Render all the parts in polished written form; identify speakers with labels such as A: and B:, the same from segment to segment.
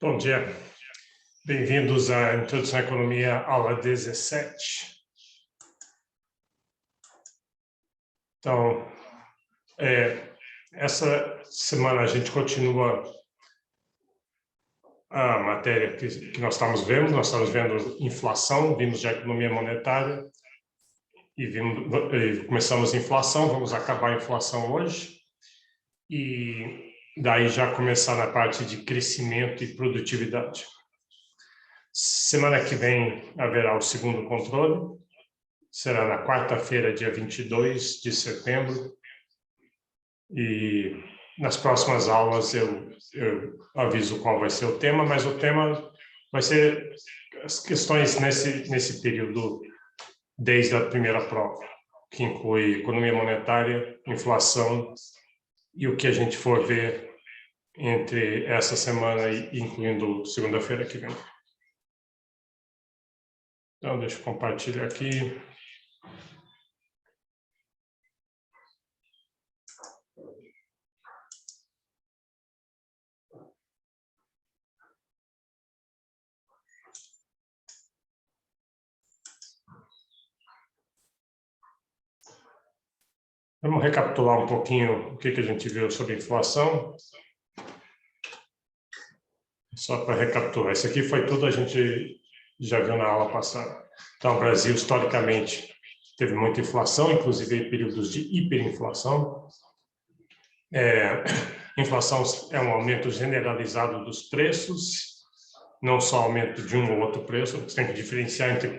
A: Bom dia, bem-vindos à Introdução à Economia, aula 17. Então, essa semana a gente continua a matéria que nós estamos vendo inflação, vimos já economia monetária e começamos a inflação, vamos acabar a inflação hoje e daí já começar na parte de crescimento e produtividade. Semana que vem haverá o segundo controle, será na quarta-feira, dia 22 de setembro, e nas próximas aulas eu aviso qual vai ser o tema, mas o tema vai ser as questões nesse período, desde a primeira prova, que inclui economia monetária, inflação e o que a gente for ver entre essa semana e incluindo segunda-feira que vem. Então, deixa eu compartilhar aqui. Vamos recapitular um pouquinho o que a gente viu sobre inflação. Só para recapitular, isso aqui foi tudo a gente já viu na aula passada. Então, o Brasil, historicamente, teve muita inflação, inclusive períodos de hiperinflação. Inflação é um aumento generalizado dos preços, não só aumento de um ou outro preço, você tem que diferenciar entre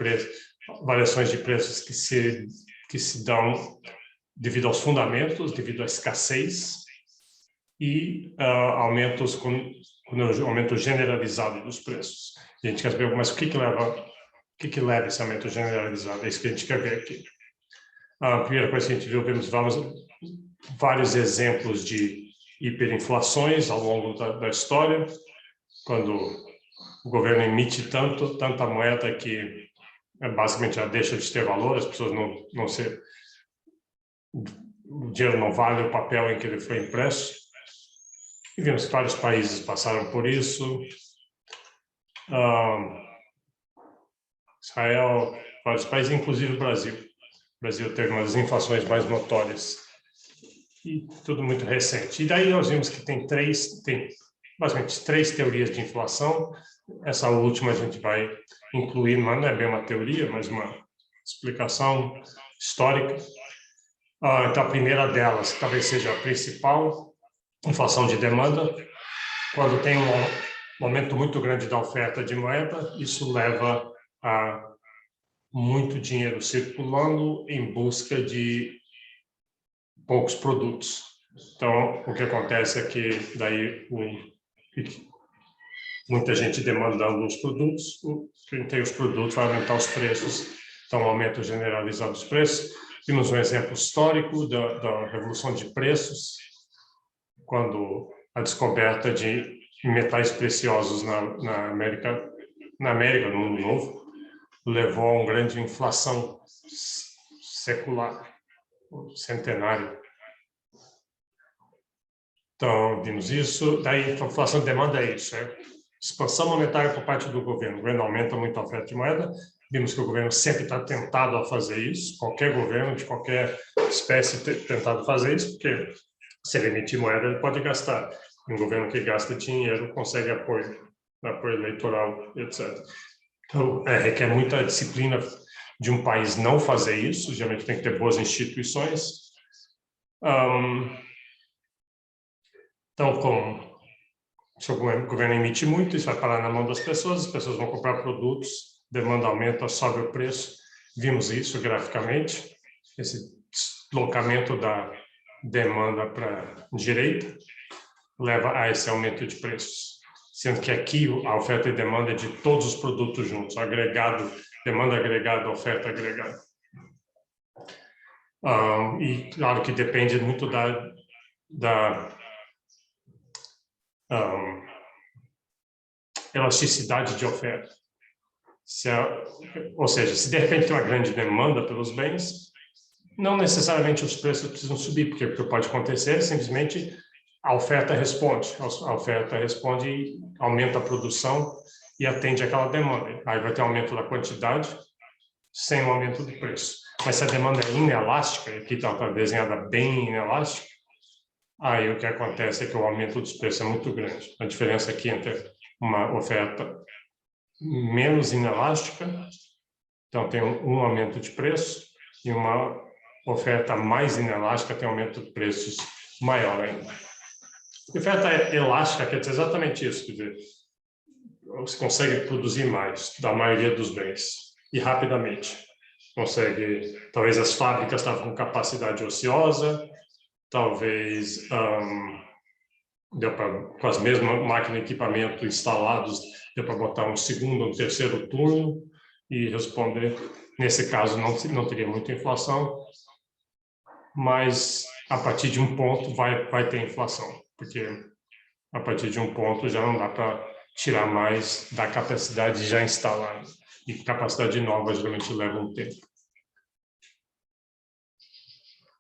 A: variações de preços que se dão devido aos fundamentos, devido à escassez, e aumento generalizado dos preços. A gente quer saber, mas o que leva esse aumento generalizado? É isso que a gente quer ver aqui. A primeira coisa que a gente viu, vimos vários exemplos de hiperinflações ao longo da história, quando o governo emite tanta moeda que basicamente já deixa de ter valor, as pessoas o dinheiro não vale o papel em que ele foi impresso. E vimos que vários países passaram por isso. Israel, vários países, inclusive o Brasil. O Brasil teve uma das inflações mais notórias. E tudo muito recente. E daí nós vimos que tem basicamente três teorias de inflação. Essa última a gente vai incluir, não é bem uma teoria, mas uma explicação histórica. Então, a primeira delas, talvez seja a principal, inflação de demanda. Quando tem um aumento muito grande da oferta de moeda, isso leva a muito dinheiro circulando em busca de poucos produtos. Então, o que acontece é que daí muita gente demandando os produtos, quem tem os produtos vai aumentar os preços. Então, um aumento generalizado dos preços. Vimos um exemplo histórico da revolução de preços, quando a descoberta de metais preciosos na América, no Mundo Novo, levou a uma grande inflação secular, centenária. Então, vimos isso. Daí, a inflação de demanda é isso, expansão monetária por parte do governo. O governo aumenta muito a oferta de moeda. Vimos que o governo sempre está tentado a fazer isso. Qualquer governo, de qualquer espécie, tentado fazer isso, porque se ele emitir moeda, ele pode gastar. E um governo que gasta dinheiro consegue apoio eleitoral, etc. Então, requer muita disciplina de um país não fazer isso. Geralmente tem que ter boas instituições. Então, se o governo emite muito, isso vai parar na mão das pessoas, as pessoas vão comprar produtos, demanda aumenta, sobe o preço. Vimos isso graficamente, esse deslocamento da demanda para a direita leva a esse aumento de preços. Sendo que aqui a oferta e demanda é de todos os produtos juntos, demanda agregada, oferta agregada. E claro que depende muito da elasticidade de oferta. Ou seja, se de repente tem uma grande demanda pelos bens, não necessariamente os preços precisam subir, porque o que pode acontecer é simplesmente a oferta responde. A oferta responde e aumenta a produção e atende àquela demanda. Aí vai ter aumento da quantidade sem o aumento do preço. Mas se a demanda é inelástica, e aqui está desenhada bem inelástica, aí o que acontece é que o aumento dos preços é muito grande. A diferença aqui entre uma oferta menos inelástica, então tem um aumento de preço, e uma oferta mais inelástica tem um aumento de preços maior ainda. A oferta elástica quer dizer exatamente isso, quer dizer, você consegue produzir mais da maioria dos bens e rapidamente. Consegue, talvez as fábricas estavam com capacidade ociosa, talvez com as mesmas máquinas e equipamento instalados, deu para botar um segundo, um terceiro turno e responder. Nesse caso, não teria muita inflação, mas a partir de um ponto vai ter inflação, porque a partir de um ponto já não dá para tirar mais da capacidade já instalada. E capacidade nova geralmente leva um tempo.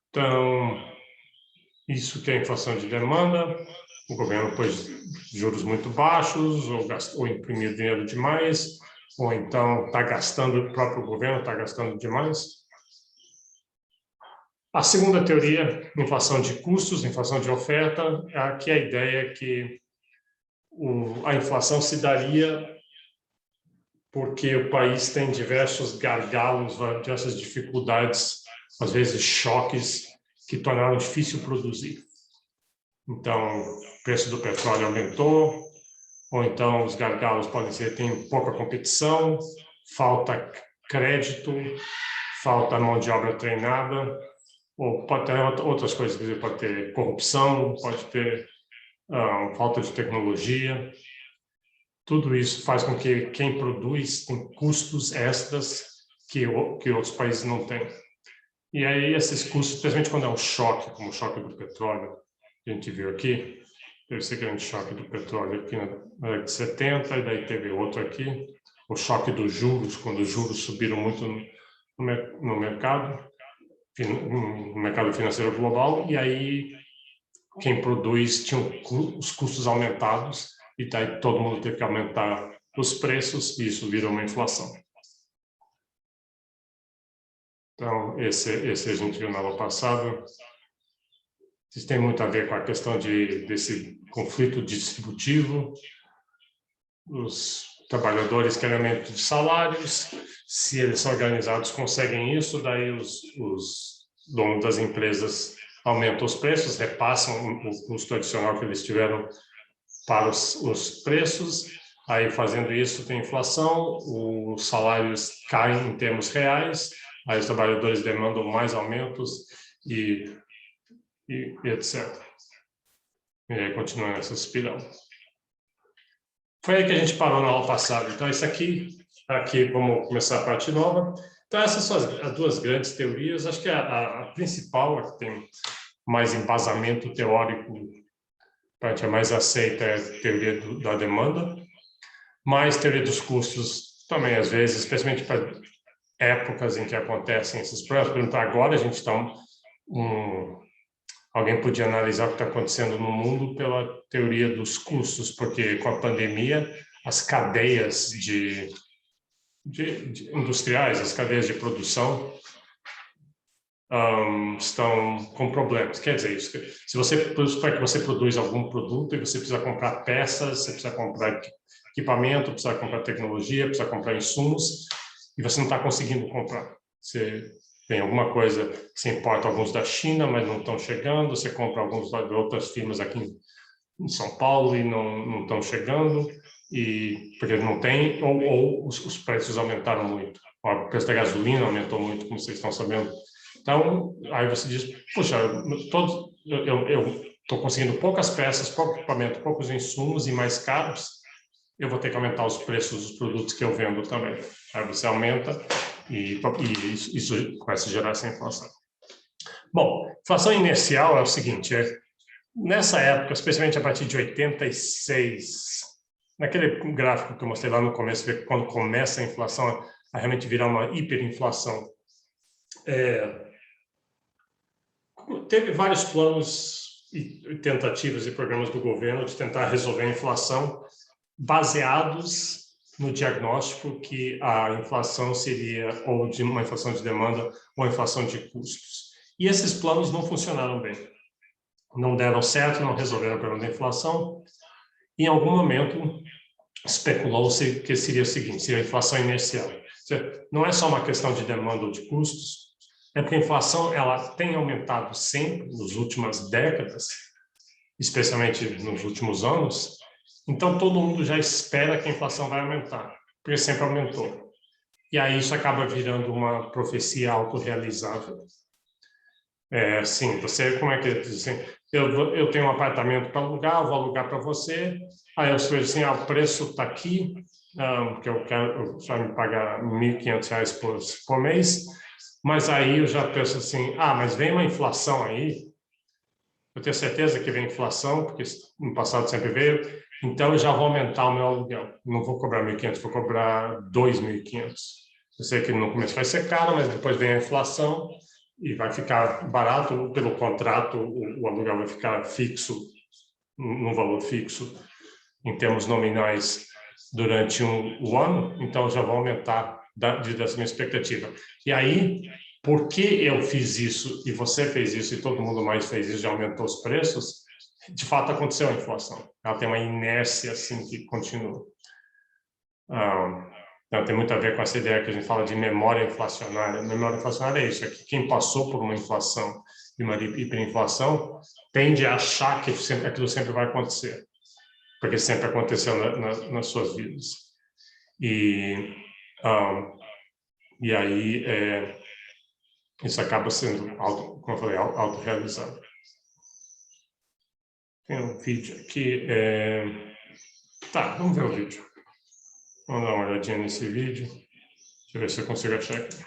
A: Então, isso que é inflação de demanda. O governo pôs juros muito baixos, ou imprimiu dinheiro demais, ou então está gastando, o próprio governo está gastando demais. A segunda teoria, inflação de custos, inflação de oferta, aqui a ideia é que a inflação se daria porque o país tem diversos gargalos, diversas dificuldades, às vezes choques, que tornaram difícil produzir. Então, o preço do petróleo aumentou, ou então os gargalos podem ser, tem pouca competição, falta crédito, falta mão de obra treinada, ou pode ter outras coisas, pode ter corrupção, pode ter falta de tecnologia. Tudo isso faz com que quem produz tem custos extras que outros países não têm. E aí esses custos, especialmente quando é um choque, como o choque do petróleo, que a gente viu aqui, teve esse grande choque do petróleo aqui na década de 70, e daí teve outro aqui, o choque dos juros, quando os juros subiram muito no mercado financeiro global, e aí quem produz tinha os custos aumentados, e daí todo mundo teve que aumentar os preços, e isso virou uma inflação. Então, esse a gente viu na aula passada. Isso tem muito a ver com a questão desse conflito distributivo. Os trabalhadores querem aumento de salários, se eles são organizados, conseguem isso, daí os donos das empresas aumentam os preços, repassam o custo adicional que eles tiveram para os preços. Aí, fazendo isso, tem inflação, os salários caem em termos reais, aí os trabalhadores demandam mais aumentos e etc. E aí continua essa espiral. Foi aí que a gente parou na aula passada. Então, isso aqui vamos começar a parte nova. Então, essas são as duas grandes teorias. Acho que a principal, a que tem mais embasamento teórico, a gente é mais aceita, é a teoria da demanda. Mas teoria dos custos também, às vezes, especialmente para épocas em que acontecem esses problemas. Por exemplo, agora a gente está alguém podia analisar o que está acontecendo no mundo pela teoria dos custos, porque com a pandemia as cadeias de industriais, as cadeias de produção estão com problemas. Quer dizer, isso, se você para que você produza algum produto e você precisa comprar peças, você precisa comprar equipamento, precisa comprar tecnologia, precisa comprar insumos, e você não está conseguindo comprar. Você tem alguma coisa, você importa alguns da China, mas não estão chegando, você compra alguns de outras firmas aqui em São Paulo e não estão chegando, porque não tem, ou os preços aumentaram muito. O preço da gasolina aumentou muito, como vocês estão sabendo. Então, aí você diz, puxa, eu estou conseguindo poucas peças, pouco equipamento, poucos insumos e mais caros, eu vou ter que aumentar os preços dos produtos que eu vendo também. Aí você aumenta e isso começa a gerar essa inflação. Bom, inflação inercial é o seguinte, nessa época, especialmente a partir de 86, naquele gráfico que eu mostrei lá no começo, ver quando começa a inflação a realmente virar uma hiperinflação, teve vários planos e tentativas e programas do governo de tentar resolver a inflação baseados no diagnóstico que a inflação seria ou de uma inflação de demanda ou inflação de custos. E esses planos não funcionaram bem. Não deram certo, não resolveram o problema da inflação. Em algum momento, especulou-se que seria o seguinte, seria a inflação inercial. Não é só uma questão de demanda ou de custos, é porque a inflação ela tem aumentado sempre nas últimas décadas, especialmente nos últimos anos. Então, todo mundo já espera que a inflação vai aumentar, porque sempre aumentou. E aí isso acaba virando uma profecia autorrealizável. Sim, você, como é que diz assim? Eu tenho um apartamento para alugar, eu vou alugar para você, aí eu vejo assim, o preço está aqui, que eu você vai me pagar R$1.500 por mês, mas aí eu já penso assim, mas vem uma inflação aí, eu tenho certeza que vem inflação, porque no passado sempre veio, então eu já vou aumentar o meu aluguel. Não vou cobrar 1.500, vou cobrar 2.500. Eu sei que no começo vai ser caro, mas depois vem a inflação e vai ficar barato pelo contrato, o aluguel vai ficar fixo, num valor fixo, em termos nominais, durante o ano, então já vou aumentar dessa minha expectativa. E aí, porque eu fiz isso e você fez isso e todo mundo mais fez isso, já aumentou os preços, de fato aconteceu a inflação. Ela tem uma inércia assim que continua. Então, tem muito a ver com essa ideia que a gente fala de memória inflacionária. Memória inflacionária é isso, é que quem passou por uma inflação e uma hiperinflação tende a achar que aquilo sempre vai acontecer, porque sempre aconteceu nas suas vidas. E aí isso acaba sendo, como eu falei, autorrealizado. Tem um vídeo aqui. Tá, vamos ver o vídeo. Vamos dar uma olhadinha nesse vídeo. Deixa eu ver se eu consigo achar aqui.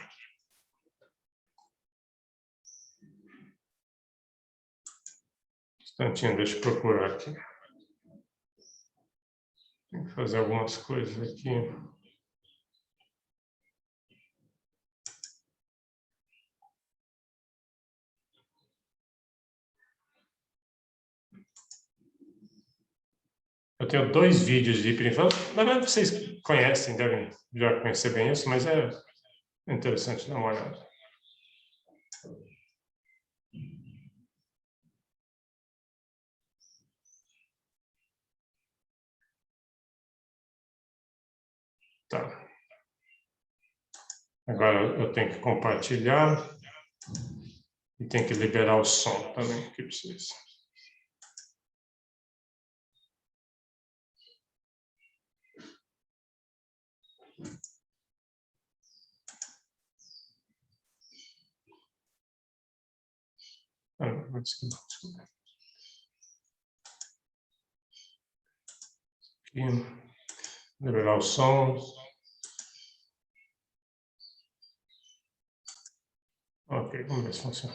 A: Um instantinho, deixa eu procurar aqui. Tem que fazer algumas coisas aqui. Eu tenho 2 vídeos de hiperinflação. Na verdade, vocês conhecem, devem já conhecer bem isso, mas é interessante dar uma olhada. Tá. Agora eu tenho que compartilhar e tenho que liberar o som também aqui para vocês. Desculpa. Aqui, liberar o som. Ok, vamos ver se funciona.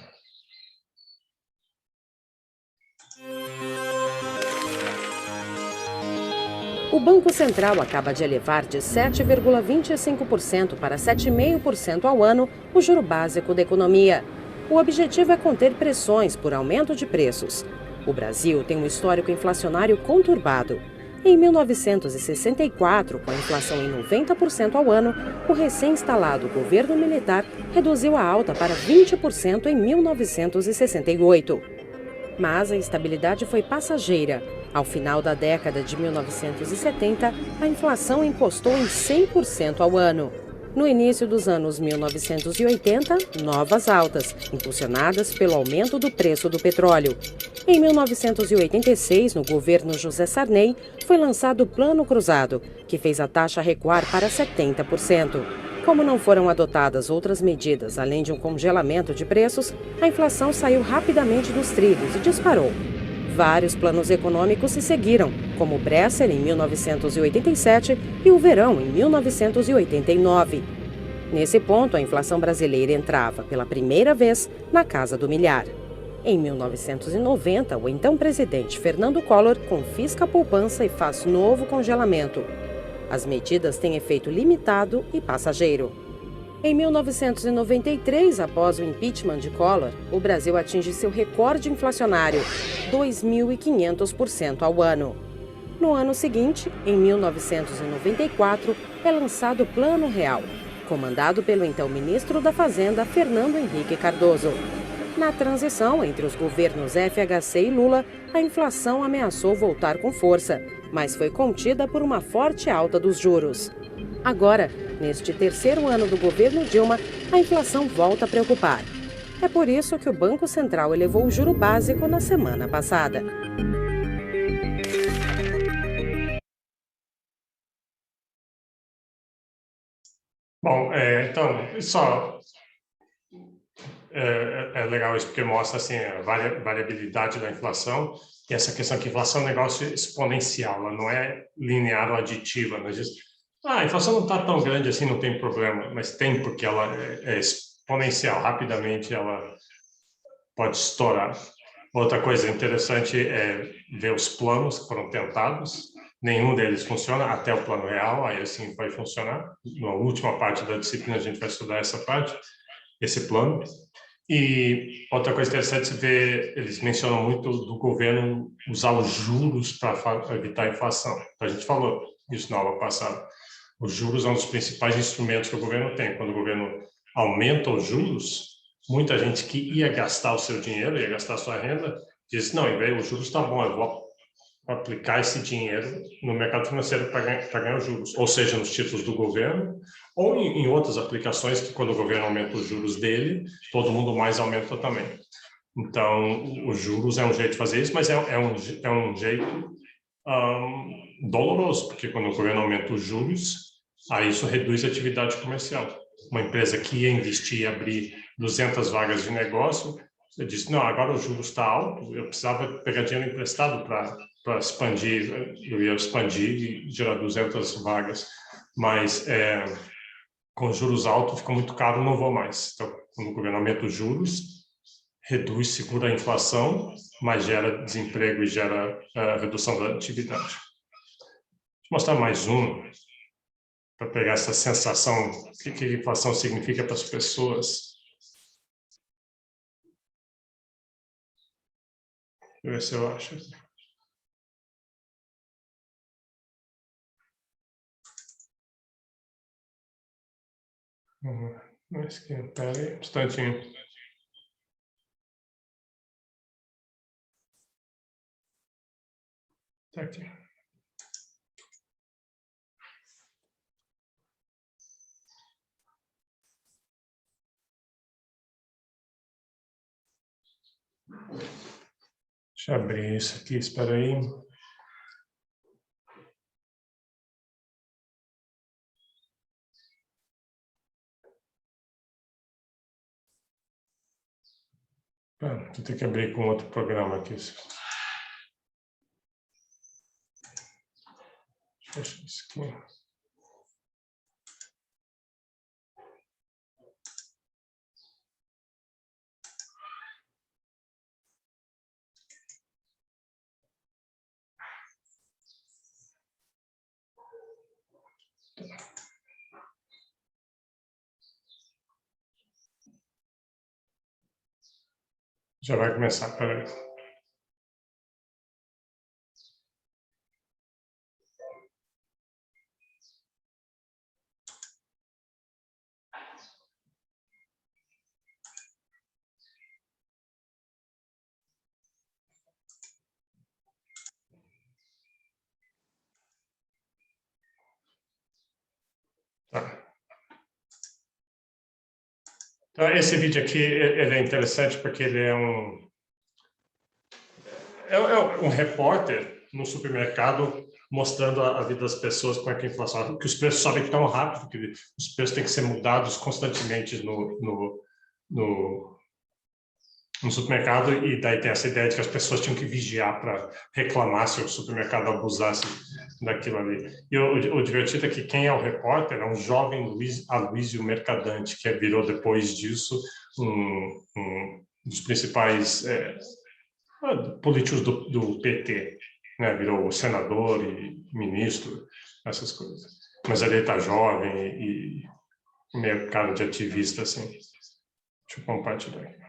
B: O Banco Central acaba de elevar de 7,25% para 7,5% ao ano o juro básico da economia. O objetivo é conter pressões por aumento de preços. O Brasil tem um histórico inflacionário conturbado. Em 1964, com a inflação em 90% ao ano, o recém-instalado governo militar reduziu a alta para 20% em 1968. Mas a estabilidade foi passageira. Ao final da década de 1970, a inflação encostou em 100% ao ano. No início dos anos 1980, novas altas, impulsionadas pelo aumento do preço do petróleo. Em 1986, no governo José Sarney, foi lançado o Plano Cruzado, que fez a taxa recuar para 70%. Como não foram adotadas outras medidas, além de um congelamento de preços, a inflação saiu rapidamente dos trilhos e disparou. Vários planos econômicos se seguiram, como o Bresser em 1987 e o Verão em 1989. Nesse ponto, a inflação brasileira entrava, pela primeira vez, na casa do milhar. Em 1990, o então presidente Fernando Collor confisca a poupança e faz novo congelamento. As medidas têm efeito limitado e passageiro. Em 1993, após o impeachment de Collor, o Brasil atinge seu recorde inflacionário, 2.500% ao ano. No ano seguinte, em 1994, é lançado o Plano Real, comandado pelo então ministro da Fazenda, Fernando Henrique Cardoso. Na transição entre os governos FHC e Lula, a inflação ameaçou voltar com força, mas foi contida por uma forte alta dos juros. Agora, neste terceiro ano do governo Dilma, a inflação volta a preocupar. É por isso que o Banco Central elevou o juro básico na semana passada.
A: Bom, então, só é legal isso porque mostra assim, a variabilidade da inflação e essa questão que a inflação é um negócio exponencial, ela não é linear ou aditiva. Não diz, a inflação não está tão grande assim, não tem problema, mas tem porque ela é exponencial, rapidamente ela pode estourar. Outra coisa interessante é ver os planos que foram tentados, nenhum deles funciona, até o Plano Real, aí assim vai funcionar. Na última parte da disciplina a gente vai estudar essa parte, esse plano. E outra coisa interessante é ver, eles mencionam muito do governo usar os juros para evitar a inflação. A gente falou isso na aula passada. Os juros são um dos principais instrumentos que o governo tem. Quando o governo aumenta os juros, muita gente que ia gastar o seu dinheiro, ia gastar a sua renda, diz, não, em vez os juros está bom, eu vou aplicar esse dinheiro no mercado financeiro para ganhar os juros, ou seja, nos títulos do governo, ou em outras aplicações que quando o governo aumenta os juros dele, todo mundo mais aumenta também. Então, os juros é um jeito de fazer isso, mas é um jeito doloroso, porque quando o governo aumenta os juros, aí isso reduz a atividade comercial. Uma empresa que ia investir e abrir 200 vagas de negócio, eu disse, não, agora o juros está alto, eu precisava pegar dinheiro emprestado para expandir, eu ia expandir e gerar 200 vagas, mas com juros altos fica muito caro, não vou mais. Então, quando o governo aumenta os juros, reduz, segura a inflação, mas gera desemprego e gera redução da atividade. Deixa eu mostrar mais um, para pegar essa sensação, o que a inflação significa para as pessoas. Deixa eu ver se eu acho. Mas que, pera aí, um instantinho. Tá aqui. Deixa eu abrir isso aqui, espera aí. Vou ter que abrir com outro programa aqui. Fecha isso aqui. Já vai começar, peraí. Tá. Então, esse vídeo aqui ele é interessante porque ele é um repórter no supermercado mostrando a vida das pessoas com a inflação, que os preços sobem tão rápido que os preços têm que ser mudados constantemente no supermercado, e daí tem essa ideia de que as pessoas tinham que vigiar para reclamar se o supermercado abusasse daquilo ali. E o divertido é que quem é o repórter é um jovem Aloysio Mercadante, que virou depois disso um dos principais políticos do PT, né? Virou senador e ministro, essas coisas. Mas ele está jovem e meio cara de ativista, assim. Deixa eu compartilhar aqui.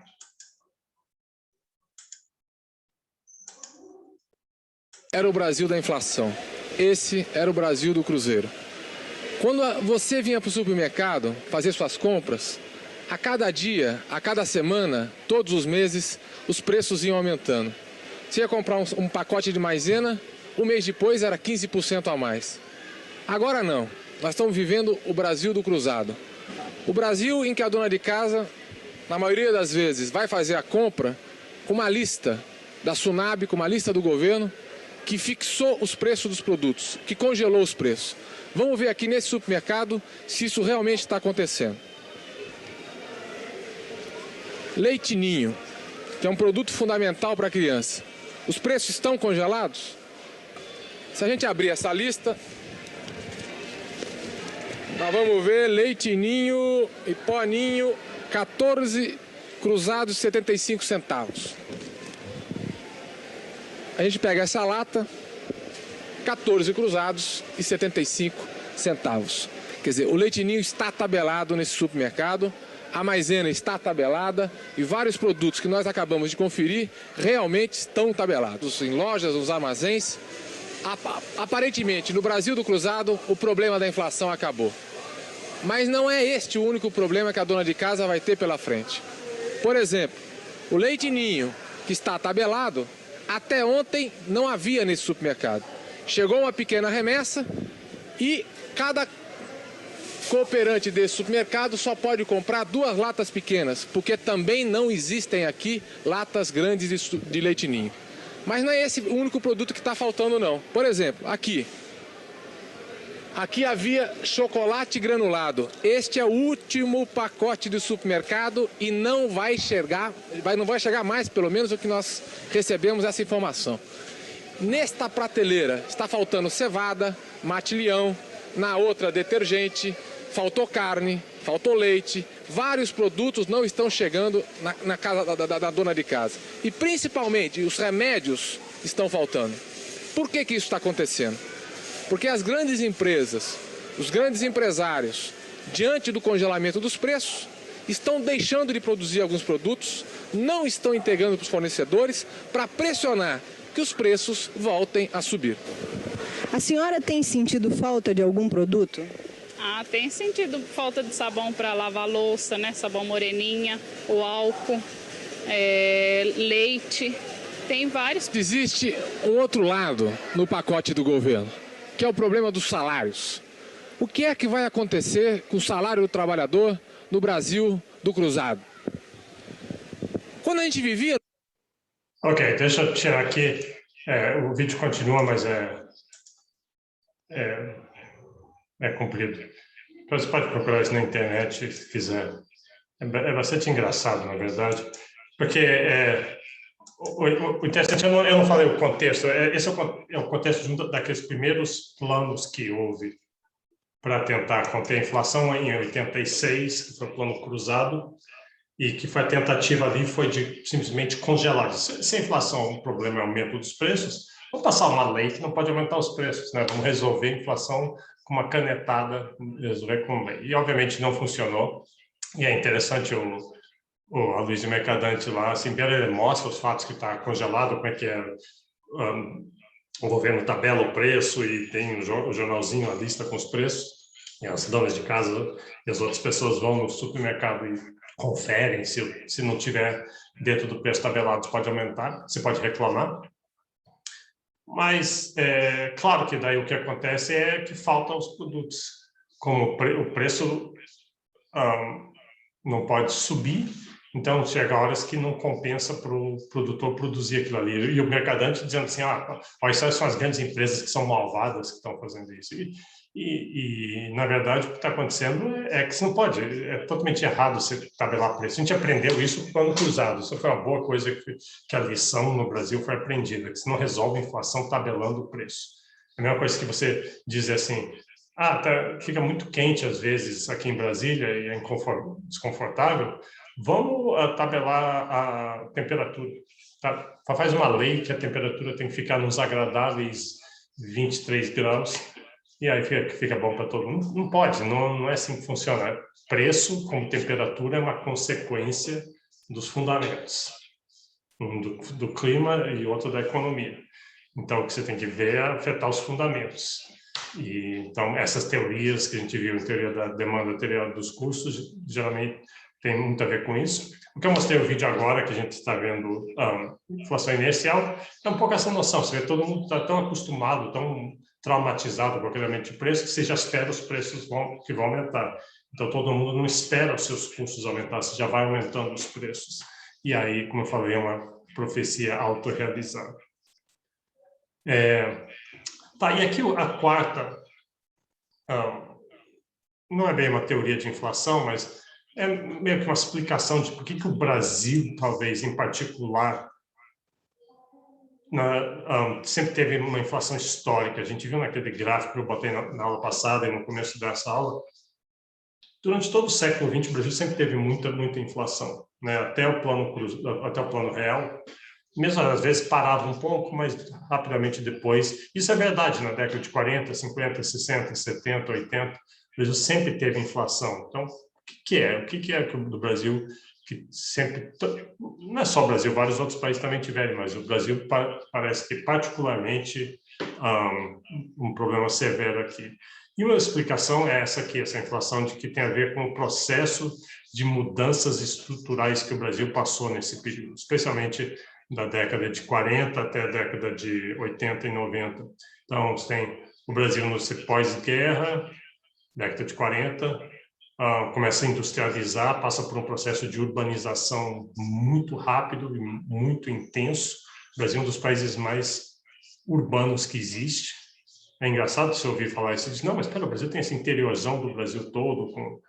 C: era o Brasil da inflação. Esse era o Brasil do Cruzeiro. Quando você vinha para o supermercado fazer suas compras, a cada dia, a cada semana, todos os meses, os preços iam aumentando. Você ia comprar um pacote de maisena, um mês depois era 15% a mais. Agora não, nós estamos vivendo o Brasil do cruzado. O Brasil em que a dona de casa, na maioria das vezes, vai fazer a compra com uma lista da Sunab, com uma lista do governo, que fixou os preços dos produtos, que congelou os preços. Vamos ver aqui nesse supermercado se isso realmente está acontecendo. Leite Ninho, que é um produto fundamental para a criança. Os preços estão congelados? Se a gente abrir essa lista, nós vamos ver Leite Ninho e Pó Ninho, 14 cruzados 75 centavos. A gente pega essa lata, 14 cruzados e 75 centavos. Quer dizer, o Leite Ninho está tabelado nesse supermercado, a maisena está tabelada e vários produtos que nós acabamos de conferir realmente estão tabelados. Em lojas, nos armazéns, aparentemente no Brasil do cruzado o problema da inflação acabou. Mas não é este o único problema que a dona de casa vai ter pela frente. Por exemplo, o Leite Ninho, que está tabelado, até ontem não havia nesse supermercado. Chegou uma pequena remessa e cada cooperante desse supermercado só pode comprar 2 latas pequenas, porque também não existem aqui latas grandes de Leite Ninho. Mas não é esse o único produto que está faltando, não. Por exemplo, aqui havia chocolate granulado. Este é o último pacote do supermercado e não vai chegar mais, pelo menos o que nós recebemos essa informação. Nesta prateleira está faltando cevada, mate-leão, na outra detergente, faltou carne, faltou leite, vários produtos não estão chegando na casa da dona de casa. E principalmente os remédios estão faltando. Por que isso está acontecendo? Porque as grandes empresas, os grandes empresários, diante do congelamento dos preços, estão deixando de produzir alguns produtos, não estão entregando para os fornecedores para pressionar que os preços voltem a subir.
D: A senhora tem sentido falta de algum produto?
E: Tem sentido falta de sabão para lavar louça, né? Sabão moreninha, o álcool, leite, tem vários.
C: Existe um outro lado no pacote do governo, que é o problema dos salários. O que é que vai acontecer com o salário do trabalhador no Brasil do cruzado? Quando a gente vivia...
A: Ok, deixa eu tirar aqui. O vídeo continua, mas é comprido. Então você pode procurar isso na internet se quiser. É bastante engraçado, na verdade, porque o interessante, eu não falei o contexto, esse é o contexto daqueles primeiros planos que houve para tentar conter a inflação em 86, que foi o plano cruzado, e que foi a tentativa ali foi de simplesmente congelar. Se a inflação é um problema, é o aumento dos preços, vamos passar uma lei que não pode aumentar os preços, né? Vamos resolver a inflação com uma canetada, resolver com lei. E, obviamente, não funcionou. E é interessante o Aloysio Mercadante lá, assim, ele mostra os fatos que está congelado, como é que o governo tabela o preço e tem o jornalzinho, a lista com os preços, e as donas de casa e as outras pessoas vão no supermercado e conferem se não tiver dentro do preço tabelado, pode aumentar, você pode reclamar. Mas, claro que daí o que acontece é que faltam os produtos. Como o preço não pode subir, então chega horas que não compensa para o produtor produzir aquilo ali. E o mercadante dizendo assim, essas são as grandes empresas que são malvadas que estão fazendo isso. E na verdade, o que está acontecendo é que você não pode, é totalmente errado você tabelar preço. A gente aprendeu isso com o plano cruzado. Isso foi uma boa coisa que a lição no Brasil foi aprendida, que você não resolve a inflação tabelando o preço. A mesma coisa que você diz assim, fica muito quente às vezes aqui em Brasília e é desconfortável, vamos tabelar a temperatura. Tá? Faz uma lei que a temperatura tem que ficar nos agradáveis 23 graus, e aí fica bom para todo mundo. Não pode, não é assim que funciona. Preço, como temperatura, é uma consequência dos fundamentos. Um do clima e outro da economia. Então, o que você tem que ver é afetar os fundamentos. Então, essas teorias que a gente viu, em teoria da demanda, teoria dos custos, geralmente tem muito a ver com isso. O que eu mostrei no vídeo agora, que a gente está vendo inflação inercial, é um pouco essa noção. Você vê, todo mundo está tão acostumado, tão traumatizado com aquele aumento de preço, que você já espera os preços que vão aumentar. Então, todo mundo não espera os seus custos aumentar, você já vai aumentando os preços. E aí, como eu falei, é uma profecia autorrealizada. Tá, e aqui a quarta, não é bem uma teoria de inflação, mas é meio que uma explicação de por que o Brasil, talvez, em particular, sempre teve uma inflação histórica. A gente viu naquele gráfico que eu botei na aula passada e no começo dessa aula. Durante todo o século XX, o Brasil sempre teve muita inflação, né? Até o plano real. Mesmo às vezes parava um pouco, mas rapidamente depois. Isso é verdade, na década de 40, 50, 60, 70, 80, o Brasil sempre teve inflação. Então, o que é? O que é do Brasil que sempre... Não é só o Brasil, vários outros países também tiveram, mas o Brasil parece que particularmente um problema severo aqui. E uma explicação é essa aqui, essa inflação que tem a ver com o processo de mudanças estruturais que o Brasil passou nesse período, especialmente da década de 40 até a década de 80 e 90. Então, você tem o Brasil no pós-guerra, década de 40, começa a industrializar, passa por um processo de urbanização muito rápido e muito intenso. O Brasil é um dos países mais urbanos que existe. É engraçado você ouvir falar isso, você diz, não, mas pera, o Brasil tem esse interiorzão do Brasil todo, com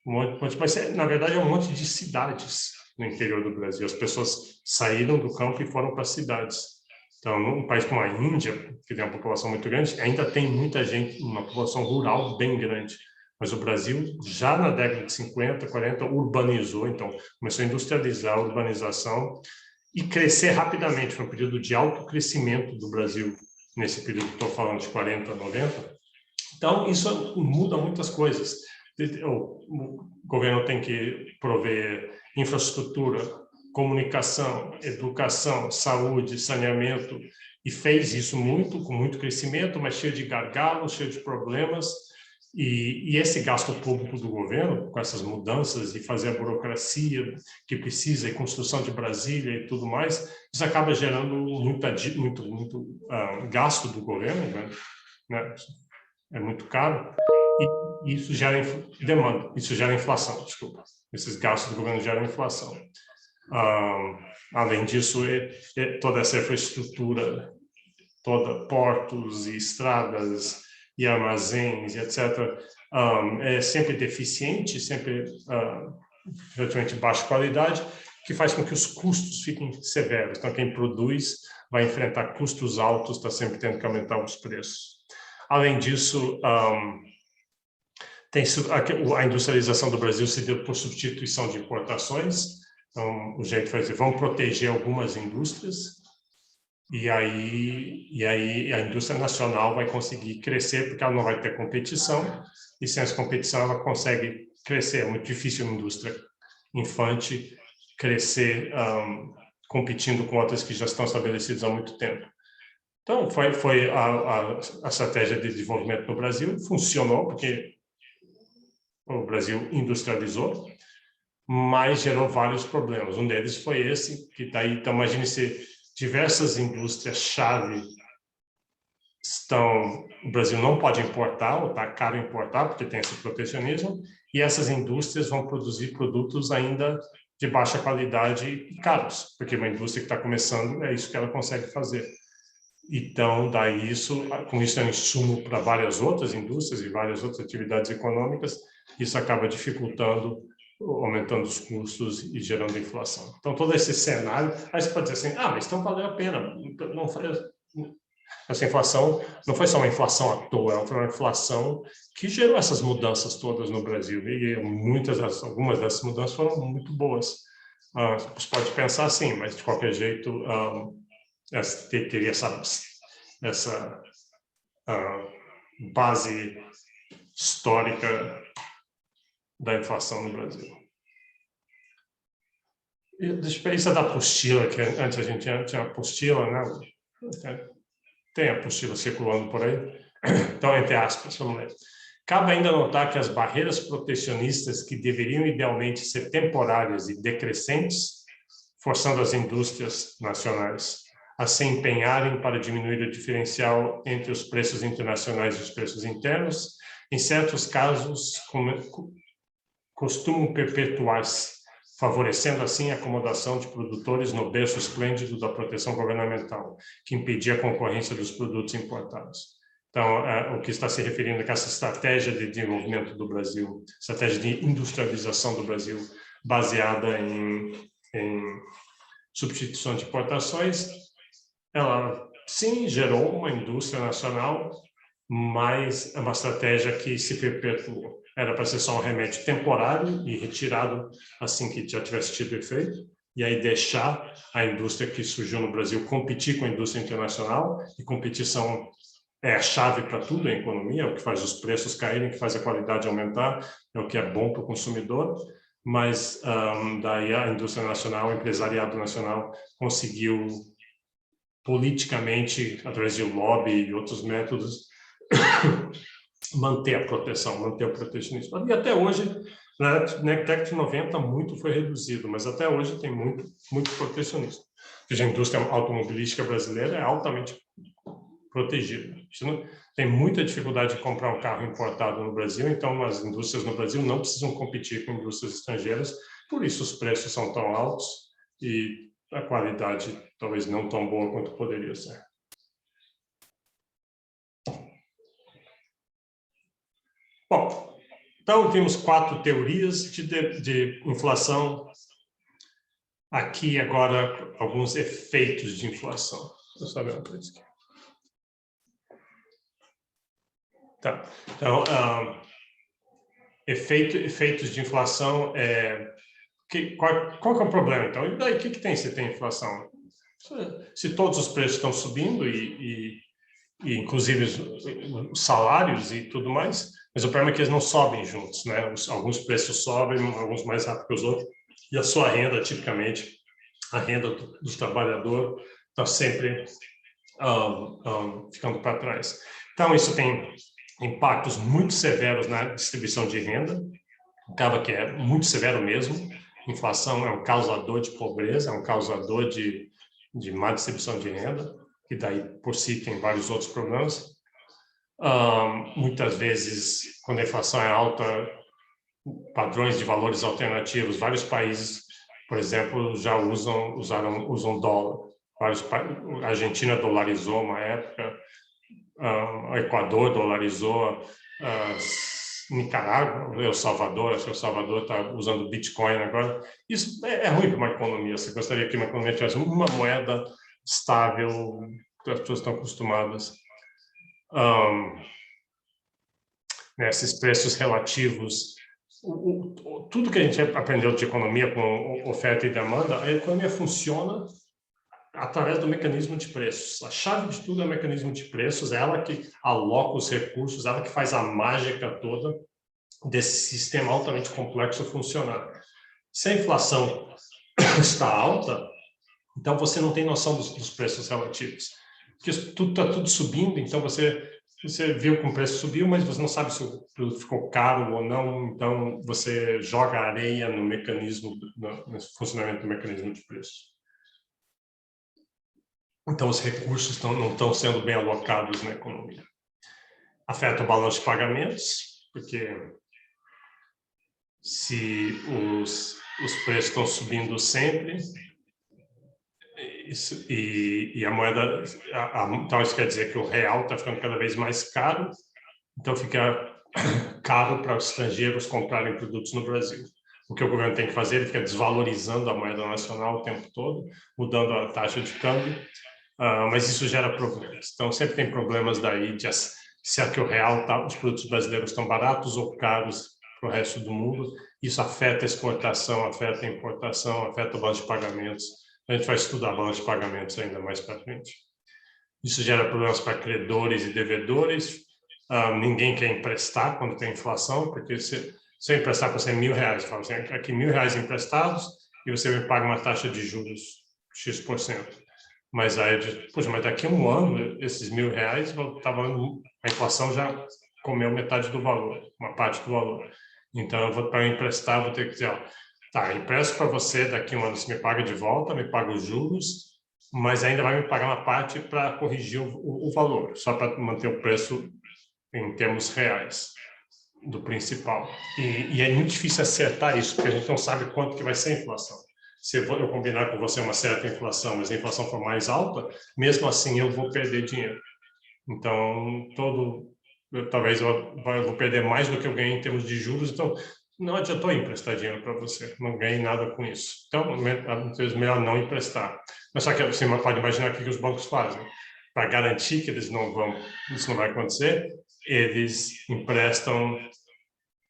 A: um monte, mas na verdade é um monte de cidades no interior do Brasil. As pessoas saíram do campo e foram para as cidades. Então, num país como a Índia, que tem uma população muito grande, ainda tem muita gente, uma população rural bem grande. Mas o Brasil, já na década de 50, 40, urbanizou, então começou a industrializar a urbanização e crescer rapidamente. Foi um período de alto crescimento do Brasil, nesse período que estou falando, de 40 a 90. Então, isso muda muitas coisas. O governo tem que prover infraestrutura, comunicação, educação, saúde, saneamento, e fez isso com muito crescimento, mas cheio de gargalos, cheio de problemas. E esse gasto público do governo, com essas mudanças e fazer a burocracia que precisa, e construção de Brasília e tudo mais, isso acaba gerando muito gasto do governo, né? É muito caro, e isso gera demanda, isso gera inflação, desculpa. Esses gastos do governo geram inflação. Além disso, toda essa infraestrutura, portos e estradas e armazéns, e etc., é sempre deficiente, sempre relativamente baixa qualidade, que faz com que os custos fiquem severos. Então, quem produz vai enfrentar custos altos, está sempre tendo que aumentar os preços. Além disso, a industrialização do Brasil se deu por substituição de importações. Então, o jeito foi dizer, vamos proteger algumas indústrias, e aí a indústria nacional vai conseguir crescer, porque ela não vai ter competição, e sem essa competição ela consegue crescer. É muito difícil uma indústria infante crescer competindo com outras que já estão estabelecidas há muito tempo. Então, foi a estratégia de desenvolvimento no Brasil, funcionou, porque o Brasil industrializou, mas gerou vários problemas. Um deles foi esse, que daí, então, imagine se diversas indústrias-chave o Brasil não pode importar, ou está caro importar, porque tem esse protecionismo, e essas indústrias vão produzir produtos ainda de baixa qualidade e caros, porque uma indústria que está começando, é isso que ela consegue fazer. Então, daí com isso é um insumo para várias outras indústrias e várias outras atividades econômicas, isso acaba dificultando, aumentando os custos e gerando inflação. Então, todo esse cenário, aí você pode dizer assim, mas então valeu a pena. Não foi, essa inflação não foi só uma inflação à toa, ela foi uma inflação que gerou essas mudanças todas no Brasil, e algumas dessas mudanças foram muito boas. Você pode pensar assim, mas de qualquer jeito, teria essa base histórica da inflação no Brasil. Deixa eu ver isso da apostila, que antes a gente tinha apostila, né? tem a apostila circulando por aí. Então, entre aspas, vamos ler. Cabe ainda notar que as barreiras protecionistas, que deveriam idealmente ser temporárias e decrescentes, forçando as indústrias nacionais a se empenharem para diminuir o diferencial entre os preços internacionais e os preços internos, em certos casos, costumam perpetuar-se, favorecendo assim a acomodação de produtores no berço esplêndido da proteção governamental, que impedia a concorrência dos produtos importados. Então, o que está se referindo é que essa estratégia de desenvolvimento do Brasil, estratégia de industrialização do Brasil, baseada em substituição de importações, ela, sim, gerou uma indústria nacional, mas é uma estratégia que se perpetuou. Era para ser só um remédio temporário e retirado assim que já tivesse tido efeito, e aí deixar a indústria que surgiu no Brasil competir com a indústria internacional, e competição é a chave para tudo em economia, é o que faz os preços caírem, que faz a qualidade aumentar, é o que é bom para o consumidor, mas daí a indústria nacional, o empresariado nacional conseguiu politicamente, através de lobby e outros métodos, manter a proteção, manter o protecionismo. E até hoje, na década de 90, muito foi reduzido, mas até hoje tem muito protecionismo. A indústria automobilística brasileira é altamente protegida. Tem muita dificuldade de comprar um carro importado no Brasil, então as indústrias no Brasil não precisam competir com indústrias estrangeiras, por isso os preços são tão altos e a qualidade talvez não tão boa quanto poderia ser. Bom, então temos 4 teorias de inflação. Aqui agora alguns efeitos de inflação. Deixa eu só ver uma coisa aqui. Tá. Então, efeitos de inflação, qual que é o problema? Então, e daí o que tem se tem inflação? Se todos os preços estão subindo e inclusive os salários e tudo mais, mas o problema é que eles não sobem juntos, né? Alguns preços sobem, alguns mais rápido que os outros, e a sua renda, tipicamente, a renda do trabalhador está sempre ficando para trás. Então, isso tem impactos muito severos na distribuição de renda, acaba que é muito severo mesmo. Inflação é um causador de pobreza, é um causador de má distribuição de renda, que daí por si tem vários outros problemas. Muitas vezes, quando a inflação é alta, padrões de valores alternativos, vários países, por exemplo, já usam dólar. A Argentina dolarizou uma época, o Equador dolarizou, Nicarágua, El Salvador, acho que El Salvador está usando Bitcoin agora. Isso é ruim para uma economia. Você gostaria que uma economia tivesse uma moeda estável, que as pessoas estão acostumadas. Esses preços relativos, tudo que a gente aprendeu de economia com oferta e demanda, a economia funciona através do mecanismo de preços. A chave de tudo é o mecanismo de preços, é ela que aloca os recursos, ela que faz a mágica toda desse sistema altamente complexo funcionar. Se a inflação está alta, então você não tem noção dos preços relativos. Porque está tudo subindo, então você viu que o preço subiu, mas você não sabe se o produto ficou caro ou não, então você joga areia no mecanismo, no funcionamento do mecanismo de preços. Então, os recursos não estão sendo bem alocados na economia. Afeta o balanço de pagamentos, porque se os preços estão subindo sempre, e a moeda... Então, isso quer dizer que o real está ficando cada vez mais caro, então fica caro para os estrangeiros comprarem produtos no Brasil. O que o governo tem que fazer, ele fica desvalorizando a moeda nacional o tempo todo, mudando a taxa de câmbio, mas isso gera problemas. Então, sempre tem problemas daí de se é que o real os produtos brasileiros estão baratos ou caros para o resto do mundo. Isso afeta a exportação, afeta a importação, afeta o balanço de pagamentos. A gente vai estudar balanço de pagamentos ainda mais para frente. Isso gera problemas para credores e devedores. Ninguém quer emprestar quando tem inflação, porque se eu emprestar para você R$1.000, fala assim, aqui R$1.000 emprestados e você me paga uma taxa de juros X%. Mas aí, poxa, mas daqui a um ano, esses R$ 1.000, a inflação já comeu metade do valor, uma parte do valor. Então, para emprestar, vou ter que dizer, ó, tá, empresto para você, daqui a um ano você me paga de volta, me paga os juros, mas ainda vai me pagar uma parte para corrigir o valor, só para manter o preço em termos reais do principal. E é muito difícil acertar isso, porque a gente não sabe quanto que vai ser a inflação. Se eu combinar com você uma certa inflação, mas a inflação for mais alta, mesmo assim eu vou perder dinheiro. Então, talvez eu vou perder mais do que eu ganhei em termos de juros, então não adiantou emprestar dinheiro para você, não ganhei nada com isso. Então, às vezes, melhor não emprestar. Mas só que você pode imaginar o que os bancos fazem. Para garantir que isso não vai acontecer, eles emprestam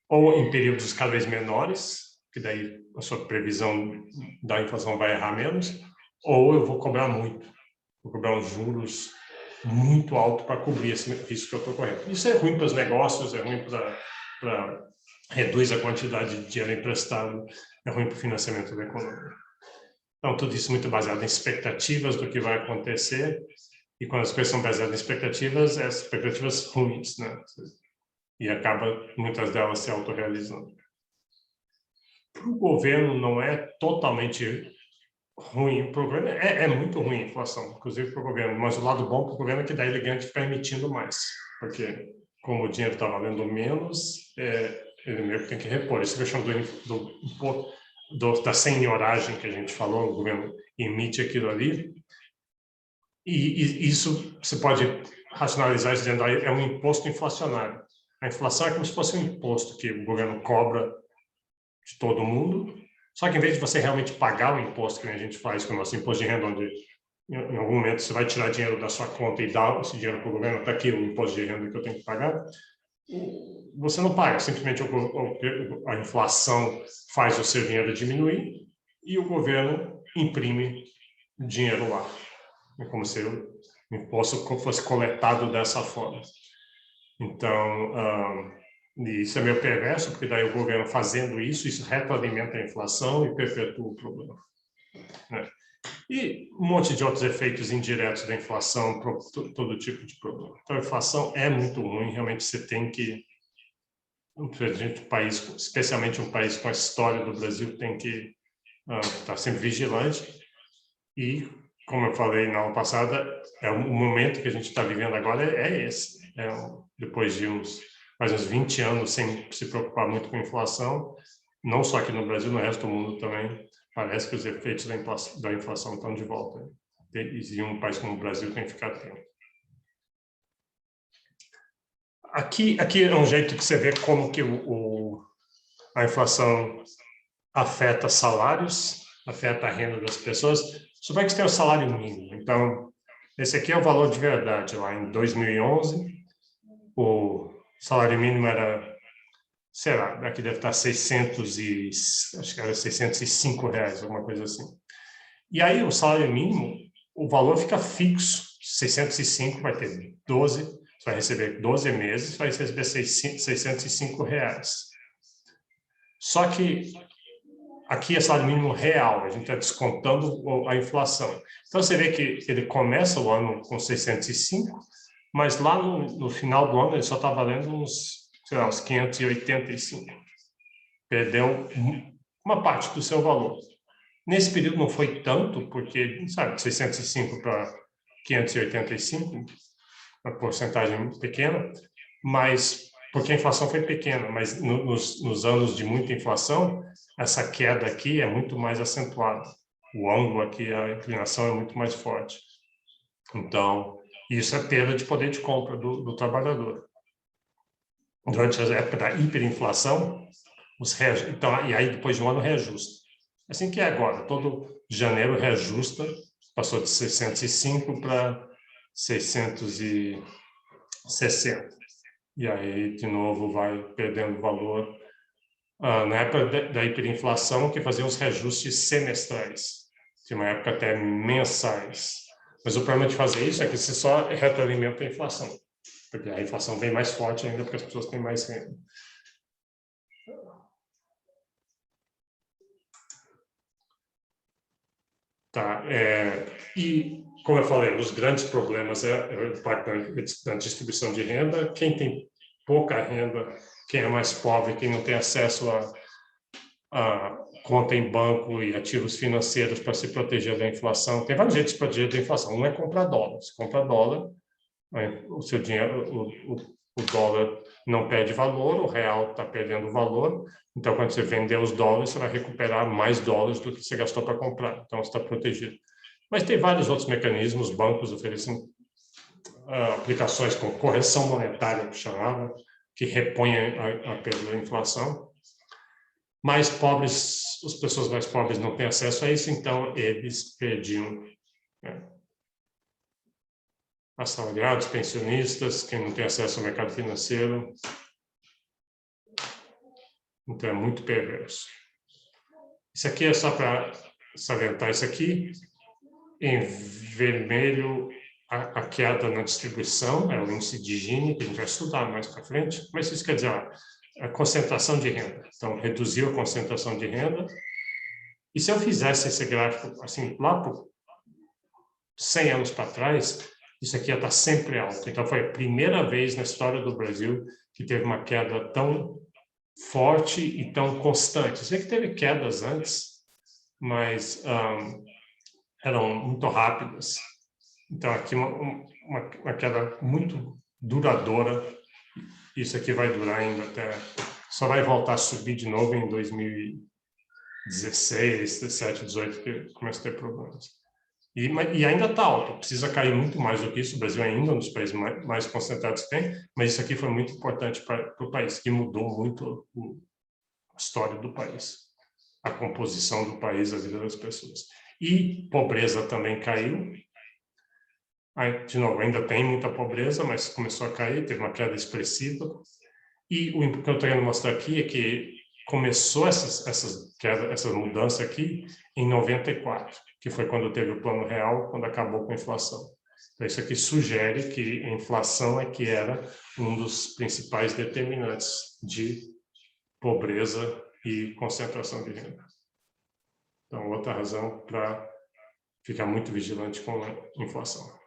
A: ou em períodos cada vez menores, que daí a sua previsão da inflação vai errar menos, ou eu vou cobrar muito, vou cobrar uns juros muito altos para cobrir esse risco que eu estou correndo. Isso é ruim para os negócios, é ruim para reduz a quantidade de dinheiro emprestado, é ruim para o financiamento da economia. Então, tudo isso muito baseado em expectativas do que vai acontecer, e quando as coisas são baseadas em expectativas, é expectativas ruins, né? E acaba, muitas delas, se autorrealizando. Para o governo não é totalmente ruim, para o governo é muito ruim a inflação, inclusive para o governo, mas o lado bom para o governo é que daí ele ganha de ficar emitindo mais, porque como o dinheiro está valendo menos, ele meio que tem que repor. Isso que eu chamo da senhoragem que a gente falou, o governo emite aquilo ali, e isso você pode racionalizar dizendo que é um imposto inflacionário. A inflação é como se fosse um imposto que o governo cobra de todo mundo, só que em vez de você realmente pagar o imposto que a gente faz com o nosso imposto de renda, onde em algum momento você vai tirar dinheiro da sua conta e dar esse dinheiro para o governo, está aqui o imposto de renda que eu tenho que pagar, você não paga, simplesmente a inflação faz o seu dinheiro diminuir e o governo imprime dinheiro lá. É como se o imposto fosse coletado dessa forma. Então, isso é meio perverso, porque daí o governo fazendo isso retroalimenta a inflação e perpetua o problema, né? E um monte de outros efeitos indiretos da inflação, todo tipo de problema. Então, a inflação é muito ruim, realmente você tem que, especialmente um país com a história do Brasil, tem que estar sempre vigilante. E, como eu falei na aula passada, o momento que a gente está vivendo agora é esse. Depois de mais uns 20 anos sem se preocupar muito com a inflação, não só aqui no Brasil, no resto do mundo também, parece que os efeitos da inflação estão de volta. E um país como o Brasil tem que ficar atento. Aqui é um jeito que você vê como que a inflação afeta salários, afeta a renda das pessoas. Suponha que você tem o salário mínimo. Então, esse aqui é o valor de verdade. Lá em 2011, o salário mínimo era, sei lá, aqui deve estar acho que era R$ 605, alguma coisa assim. E aí o salário mínimo, o valor fica fixo. 605 vai ter 12, você vai receber 12 meses, vai receber R$ 605. Só que aqui é salário mínimo real, a gente está descontando a inflação. Então, você vê que ele começa o ano com 605, mas lá no final do ano ele só está valendo uns 585. Perdeu uma parte do seu valor. Nesse período não foi tanto, porque, sabe, de 605 para 585, uma porcentagem pequena, mas porque a inflação foi pequena, mas nos anos de muita inflação, essa queda aqui é muito mais acentuada. O ângulo aqui, a inclinação é muito mais forte. Então, isso é perda de poder de compra do trabalhador. Durante a época da hiperinflação, então, e aí depois de um ano reajusta. Assim que é agora, todo janeiro reajusta, passou de 605 para 660. E aí, de novo, vai perdendo valor. Na época da hiperinflação, que fazia os reajustes semestrais, tinha uma época até mensais. Mas o problema de fazer isso é que você só retroalimenta a inflação, porque a inflação vem mais forte ainda porque as pessoas têm mais renda. Tá, e como eu falei, os grandes problemas é o impacto na distribuição de renda. Quem tem pouca renda, quem é mais pobre, quem não tem acesso a conta em banco e ativos financeiros para se proteger da inflação. Tem vários jeitos de se proteger da inflação. Um é comprar dólar. Se compra dólar, o seu dinheiro, o dólar não perde valor, o real está perdendo valor. Então, quando você vender os dólares, você vai recuperar mais dólares do que você gastou para comprar. Então, você está protegido. Mas tem vários outros mecanismos. Bancos oferecem aplicações com correção monetária, que chamava, que repõe a perda da inflação. Mais pobres, as pessoas mais pobres não têm acesso a isso, então eles perdiam, né? Assalariados, pensionistas, quem não tem acesso ao mercado financeiro. Então é muito perverso. Isso aqui é só para salientar isso aqui. Em vermelho, a queda na distribuição, é o índice de Gini, que a gente vai estudar mais para frente. Mas isso quer dizer, a concentração de renda. Então, reduziu a concentração de renda. E se eu fizesse esse gráfico, assim, lá por 100 anos para trás, isso aqui ia estar sempre alto. Então, foi a primeira vez na história do Brasil que teve uma queda tão forte e tão constante. Eu sei que teve quedas antes, mas eram muito rápidas. Então, aqui uma queda muito duradoura. Isso aqui vai durar ainda até... Só vai voltar a subir de novo em 2016, 17, 18, que começa a ter problemas. E ainda está alto, precisa cair muito mais do que isso. O Brasil ainda é um dos países mais concentrados que tem, mas isso aqui foi muito importante para o país, que mudou muito a história do país, a composição do país, a vida das pessoas. E pobreza também caiu. Aí, de novo, ainda tem muita pobreza, mas começou a cair, teve uma queda expressiva. E o que eu estou querendo mostrar aqui é que começou essa mudança aqui em 94, que foi quando teve o Plano Real, quando acabou com a inflação. Então, isso aqui sugere que a inflação é que era um dos principais determinantes de pobreza e concentração de renda. Então, outra razão para ficar muito vigilante com a inflação.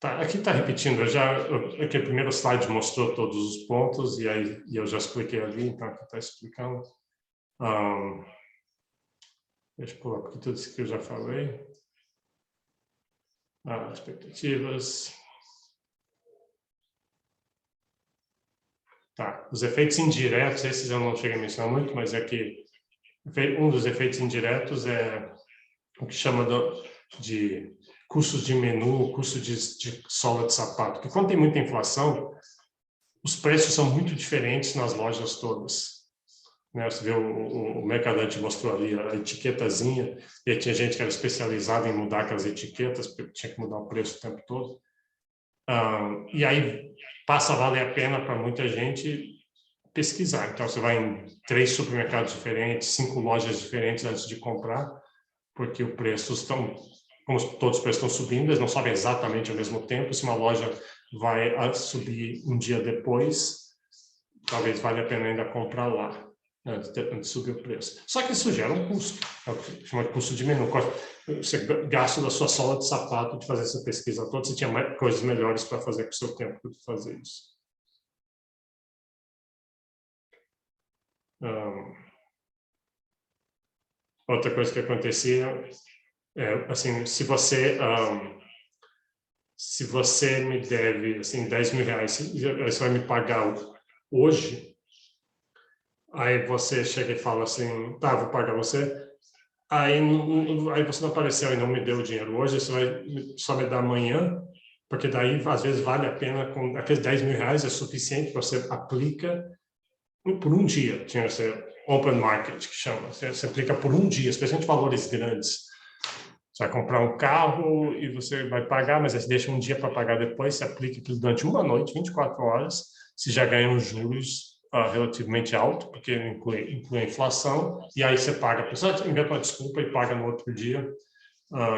A: Tá, aqui está repetindo, aqui o primeiro slide mostrou todos os pontos, e eu já expliquei ali, então aqui está explicando. Deixa eu pular aqui tudo isso que eu já falei. Expectativas. Tá, os efeitos indiretos, esses eu não cheguei a mencionar muito, mas é que um dos efeitos indiretos é o que chama de custos de menu, custo de sola de sapato. Porque quando tem muita inflação, os preços são muito diferentes nas lojas todas. Né? Você vê, o Mercadante mostrou ali a etiquetazinha, e aí tinha gente que era especializada em mudar aquelas etiquetas, porque tinha que mudar o preço o tempo todo. E aí passa a valer a pena para muita gente pesquisar. Então, você vai em 3 supermercados diferentes, 5 lojas diferentes antes de comprar, porque os preços estão... Como todos os preços estão subindo, eles não sobem exatamente ao mesmo tempo. Se uma loja vai subir um dia depois, talvez valha a pena ainda comprar lá, antes de subir o preço. Só que isso gera um custo, é o que chama de custo de menu. Você gasta da sua sola de sapato de fazer essa pesquisa toda, você tinha coisas melhores para fazer com o seu tempo do que fazer isso. Outra coisa que acontecia... assim, se você me deve assim, 10 mil reais, você vai me pagar hoje, aí você chega e fala assim, tá, vou pagar você, aí você não apareceu e não me deu o dinheiro hoje, você vai só me dar amanhã, porque daí às vezes vale a pena, com aqueles 10 mil reais é suficiente, você aplica por um dia, tinha esse open market que chama, você aplica por um dia, especialmente valores grandes. Você vai comprar um carro e você vai pagar, mas aí você deixa um dia para pagar depois, você aplica aquilo durante uma noite, 24 horas, você já ganha uns juros relativamente altos, porque inclui a inflação, e aí você paga, a pessoa inventa uma desculpa e paga no outro dia.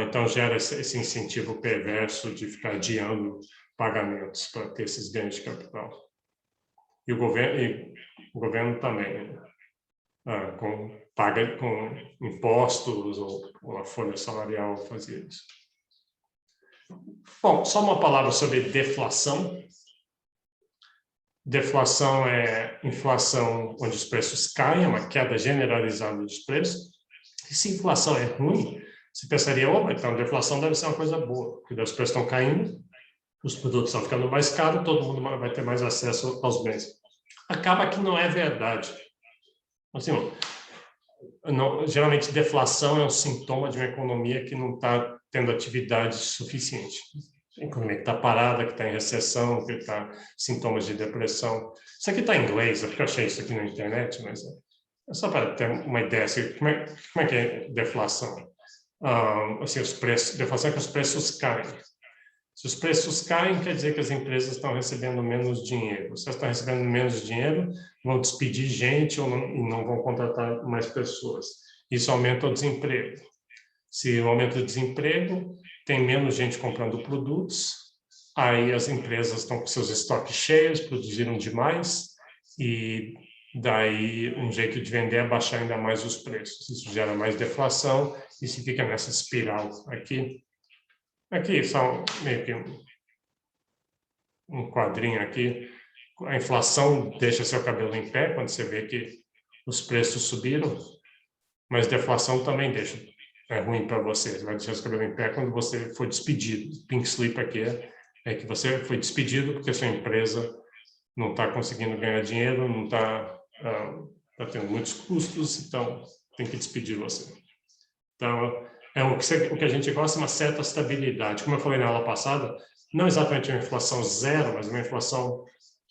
A: Então gera esse incentivo perverso de ficar adiando pagamentos para ter esses ganhos de capital. E o governo também, né? paga com impostos ou a folha salarial fazia isso. Bom, só uma palavra sobre deflação. Deflação é inflação onde os preços caem, é uma queda generalizada dos preços. E se inflação é ruim, você pensaria, então deflação deve ser uma coisa boa, porque os preços estão caindo, os produtos estão ficando mais caros, todo mundo vai ter mais acesso aos bens. Acaba que não é verdade. Assim, geralmente, deflação é um sintoma de uma economia que não está tendo atividade suficiente. A economia que está parada, que está em recessão, que está sintomas de depressão. Isso aqui está em inglês, porque eu achei isso aqui na internet, mas é só para ter uma ideia. Assim, como é que é deflação? Assim, os preços, deflação é que os preços caem. Se os preços caem, quer dizer que as empresas estão recebendo menos dinheiro. Se elas estão recebendo menos dinheiro, vão despedir gente e não vão contratar mais pessoas. Isso aumenta o desemprego. Se aumenta o desemprego, tem menos gente comprando produtos, aí as empresas estão com seus estoques cheios, produziram demais, e daí um jeito de vender é baixar ainda mais os preços. Isso gera mais deflação e se fica nessa espiral aqui. Aqui só meio que um quadrinho aqui. A inflação deixa seu cabelo em pé quando você vê que os preços subiram, mas deflação também deixa. É ruim para você. Você vai deixar seu cabelo em pé quando você for despedido. Pink slip aqui é que você foi despedido porque a sua empresa não está conseguindo ganhar dinheiro, não está tendo muitos custos, então tem que despedir você. Então, o que a gente gosta é uma certa estabilidade. Como eu falei na aula passada, não exatamente uma inflação zero, mas uma inflação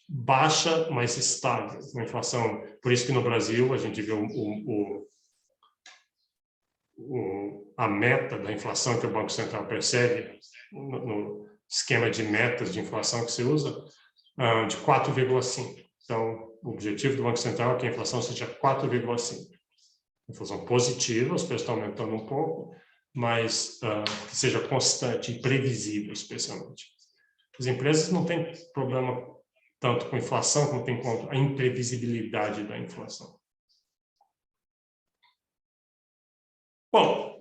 A: baixa, mas estável. Uma inflação, por isso que no Brasil a gente viu a meta da inflação que o Banco Central persegue, no esquema de metas de inflação que se usa, de 4,5. Então, o objetivo do Banco Central é que a inflação seja 4,5. Inflação positiva, os preços estão aumentando um pouco, mas que seja constante e previsível, especialmente. As empresas não têm problema tanto com inflação, como tem com a imprevisibilidade da inflação. Bom,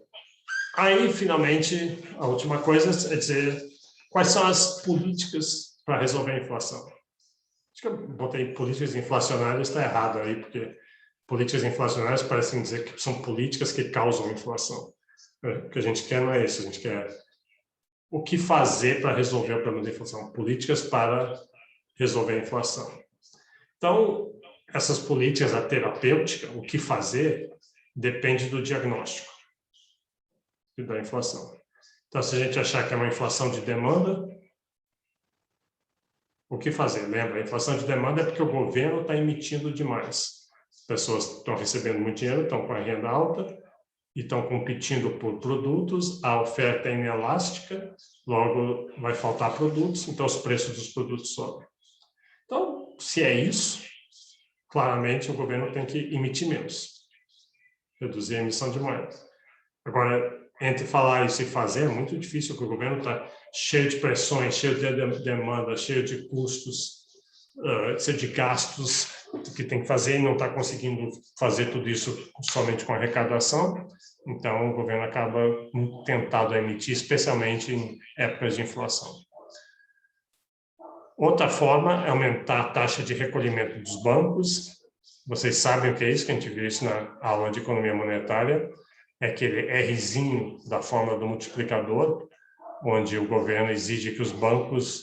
A: aí, finalmente, a última coisa é dizer quais são as políticas para resolver a inflação. Acho que eu botei políticas inflacionárias, está errado aí, porque políticas inflacionárias parecem dizer que são políticas que causam inflação. O que a gente quer não é isso, a gente quer o que fazer para resolver o problema da inflação, políticas para resolver a inflação. Então, essas políticas, a terapêutica, o que fazer, depende do diagnóstico da inflação. Então, se a gente achar que é uma inflação de demanda, o que fazer? Lembra, a inflação de demanda é porque o governo está emitindo demais. As pessoas estão recebendo muito dinheiro, estão com a renda alta e estão competindo por produtos, a oferta é inelástica, logo vai faltar produtos, então os preços dos produtos sobem. Então, se é isso, claramente o governo tem que emitir menos, reduzir a emissão de moeda. Agora, entre falar isso e fazer, é muito difícil, porque o governo está cheio de pressões, cheio de demanda, cheio de custos, cheio de gastos que tem que fazer e não está conseguindo fazer tudo isso somente com arrecadação. Então, o governo acaba tentado a emitir, especialmente em épocas de inflação. Outra forma é aumentar a taxa de recolhimento dos bancos. Vocês sabem o que é isso, que a gente viu isso na aula de economia monetária. É aquele Rzinho da fórmula do multiplicador, onde o governo exige que os bancos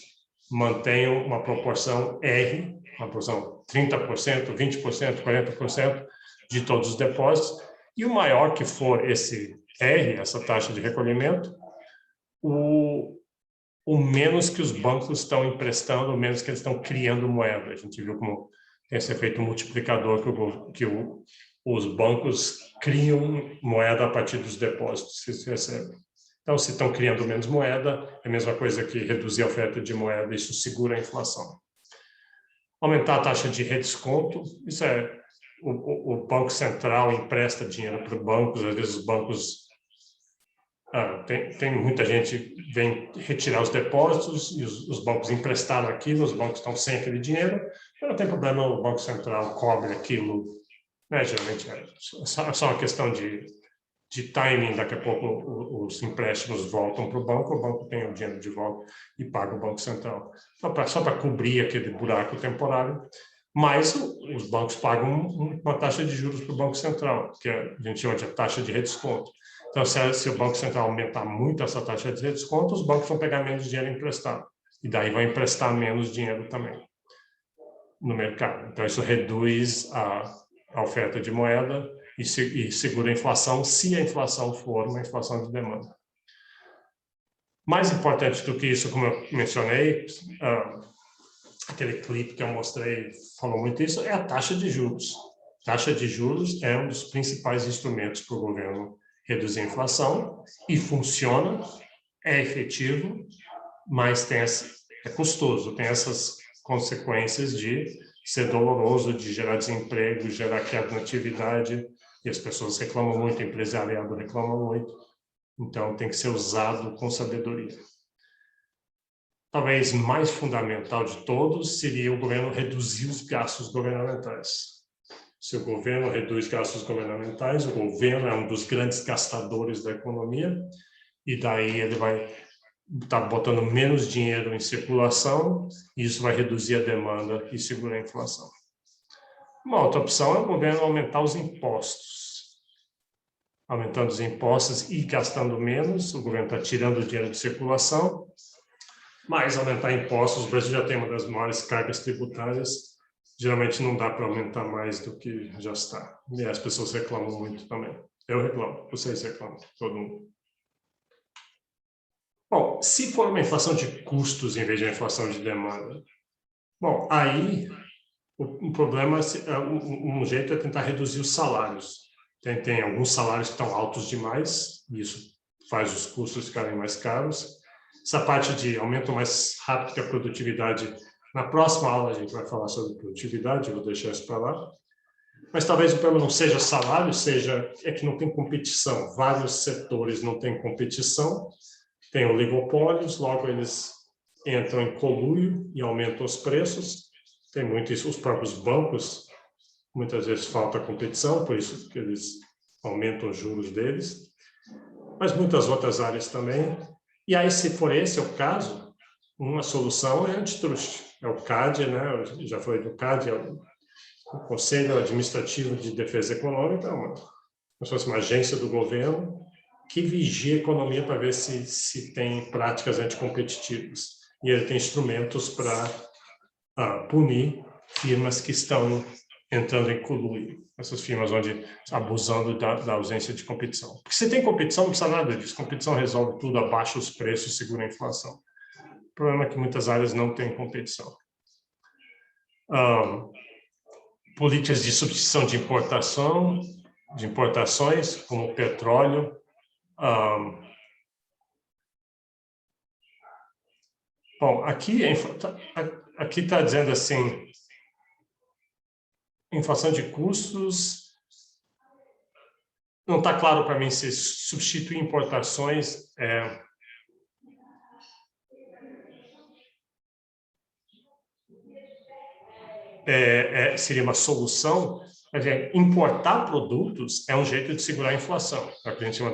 A: mantenham uma proporção R, uma proporção 30%, 20%, 40% de todos os depósitos, e o maior que for esse R, essa taxa de recolhimento, o menos que os bancos estão emprestando, o menos que eles estão criando moeda. A gente viu como tem esse efeito multiplicador que os bancos criam moeda a partir dos depósitos que se recebem. Então, se estão criando menos moeda, é a mesma coisa que reduzir a oferta de moeda, isso segura a inflação. Aumentar a taxa de redesconto, isso é, o Banco Central empresta dinheiro para bancos, às vezes os bancos, tem muita gente que vem retirar os depósitos e os bancos emprestaram aquilo, os bancos estão sem aquele dinheiro, mas não tem problema, o Banco Central cobre aquilo, Geralmente é só uma questão de timing. Daqui a pouco os empréstimos voltam para o banco tem o dinheiro de volta e paga o Banco Central. Só para cobrir aquele buraco temporário. Mas os bancos pagam uma taxa de juros para o Banco Central, que a gente chama de taxa de redesconto. Então, se o Banco Central aumentar muito essa taxa de redesconto, os bancos vão pegar menos dinheiro emprestado. E daí vão emprestar menos dinheiro também no mercado. Então, isso reduz a oferta de moeda e segura a inflação, se a inflação for uma inflação de demanda. Mais importante do que isso, como eu mencionei, aquele clipe que eu mostrei falou muito isso, é a taxa de juros. Taxa de juros é um dos principais instrumentos para o governo reduzir a inflação e funciona, é efetivo, mas é custoso, tem essas consequências de ser doloroso, de gerar desemprego, gerar queda na atividade, e as pessoas reclamam muito, o empresariado reclama muito, então tem que ser usado com sabedoria. Talvez mais fundamental de todos seria o governo reduzir os gastos governamentais. Se o governo reduz gastos governamentais, o governo é um dos grandes gastadores da economia, e daí ele vai estar botando menos dinheiro em circulação, e isso vai reduzir a demanda e segurar a inflação. Uma outra opção é o governo aumentar os impostos. Aumentando os impostos e gastando menos, o governo está tirando o dinheiro de circulação, mas aumentar impostos, o Brasil já tem uma das maiores cargas tributárias, geralmente não dá para aumentar mais do que já está. E as pessoas reclamam muito também. Eu reclamo, vocês reclamam, todo mundo. Bom, se for uma inflação de custos em vez de uma inflação de demanda, bom, aí o problema, um jeito é tentar reduzir os salários. Tem alguns salários que estão altos demais, e isso faz os custos ficarem mais caros. Essa parte de aumento mais rápido que a produtividade, na próxima aula a gente vai falar sobre produtividade, eu vou deixar isso para lá. Mas talvez o problema não seja salário, é que não tem competição. Vários setores não têm competição, tem oligopólios, logo eles entram em conluio e aumentam os preços. Tem muito isso, os próprios bancos, muitas vezes falta competição, por isso que eles aumentam os juros deles. Mas muitas outras áreas também. E aí, se for esse o caso, uma solução é antitruste. É o CAD, né? Já foi do CAD, é o Conselho Administrativo de Defesa Econômica, como se fosse uma agência do governo que vigia a economia para ver se tem práticas anticompetitivas. E ele tem instrumentos para punir firmas que estão entrando em conluio. Essas firmas onde abusando da ausência de competição. Porque se tem competição, não precisa nada disso. Competição resolve tudo, abaixa os preços, segura a inflação. O problema é que muitas áreas não têm competição. Políticas de substituição de importações, como petróleo. Bom, aqui está dizendo assim, inflação de custos, não está claro para mim se substituir importações seria uma solução. Importar produtos é um jeito de segurar a inflação, é o que a gente chama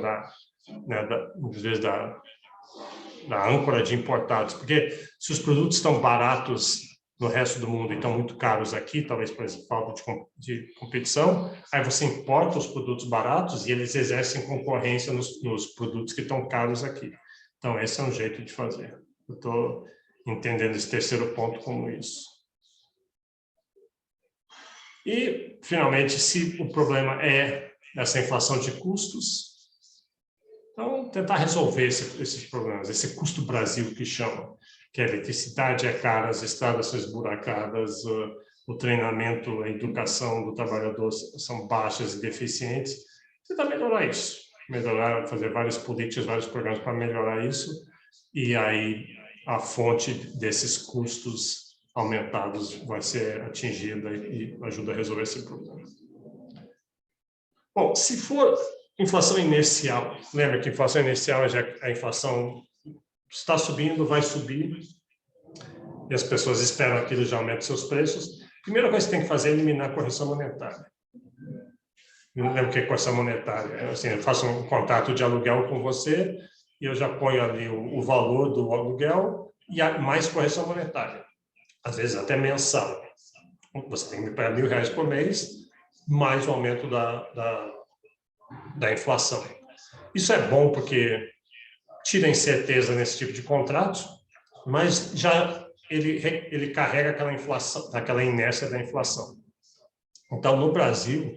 A: da âncora de importados, porque se os produtos estão baratos no resto do mundo e estão muito caros aqui, talvez por falta de competição, aí você importa os produtos baratos e eles exercem concorrência nos produtos que estão caros aqui. Então, esse é um jeito de fazer. Eu estou entendendo esse terceiro ponto como isso. E, finalmente, se o problema é essa inflação de custos, então, tentar resolver esses problemas, esse custo Brasil que chama, que a eletricidade é cara, as estradas são esburacadas, o treinamento, a educação do trabalhador são baixas e deficientes. Tentar melhorar isso, fazer várias políticas, vários programas para melhorar isso, e aí a fonte desses custos aumentados vai ser atingida e ajuda a resolver esse problema. Bom, se for inflação inercial, lembra que inflação inercial é a inflação está subindo, vai subir, e as pessoas esperam que ele já aumente seus preços. A primeira coisa que tem que fazer é eliminar a correção monetária. não lembro o que é correção monetária. Assim, eu faço um contrato de aluguel com você e eu já ponho ali o valor do aluguel e mais correção monetária. Às vezes até mensal. Você tem que me pagar R$1.000 por mês, mais o aumento da inflação. Isso é bom porque tira incerteza nesse tipo de contrato, mas já ele carrega aquela inflação, aquela inércia da inflação. Então, no Brasil,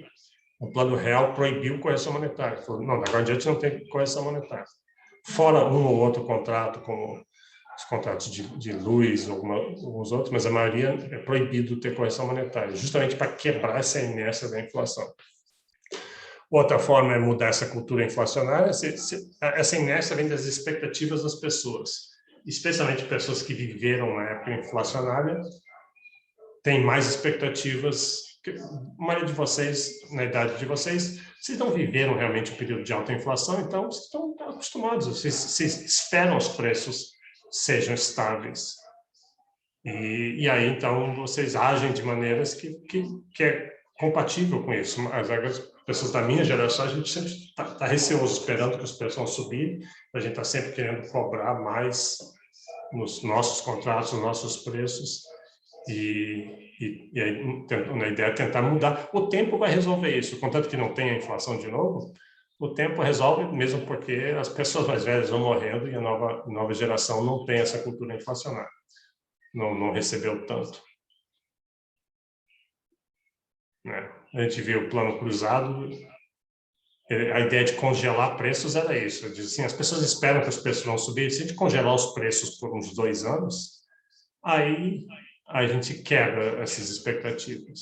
A: o Plano Real proibiu correção monetária. Falou, não, agora em diante não tem correção monetária. Fora um ou outro contrato, como os contratos de luz, alguns outros, mas a maioria é proibido ter correção monetária, justamente para quebrar essa inércia da inflação. Outra forma é mudar essa cultura inflacionária. Essa inércia vem das expectativas das pessoas, especialmente pessoas que viveram na época inflacionária, têm mais expectativas. A maioria de vocês, na idade de vocês não viveram realmente um período de alta inflação, então vocês estão acostumados, vocês esperam os preços sejam estáveis. E aí, então, vocês agem de maneiras que é compatível com isso. As pessoas da minha geração, a gente sempre está receoso, esperando que os preços vão subir, a gente está sempre querendo cobrar mais nos nossos contratos, nos nossos preços, e aí, a ideia é tentar mudar. O tempo vai resolver isso, contanto que não tenha inflação de novo, o tempo resolve, mesmo porque as pessoas mais velhas vão morrendo e a nova geração não tem essa cultura inflacionária, não recebeu tanto. Né? A gente viu o plano cruzado, a ideia de congelar preços era isso. Diz assim, as pessoas esperam que os preços vão subir, se a gente congelar os preços por uns 2 anos, aí a gente quebra essas expectativas.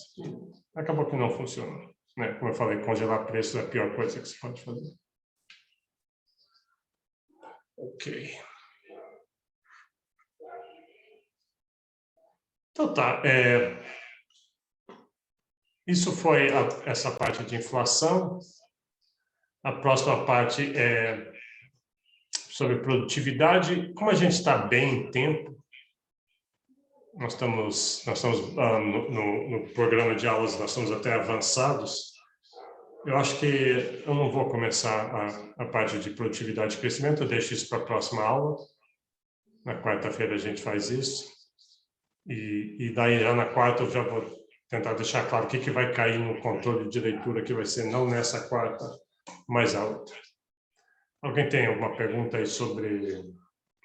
A: Acabou que não funcionou. Né? Como eu falei, congelar preço é a pior coisa que você pode fazer. Ok. Então tá. Isso foi essa parte de inflação. A próxima parte é sobre produtividade. Como a gente está bem em tempo, nós estamos no programa de aulas, nós estamos até avançados. Eu acho que eu não vou começar a parte de produtividade e crescimento, eu deixo isso para a próxima aula. Na quarta-feira a gente faz isso. E daí já na quarta eu já vou tentar deixar claro o que vai cair no controle de leitura, que vai ser não nessa quarta, mas a outra. Alguém tem alguma pergunta aí sobre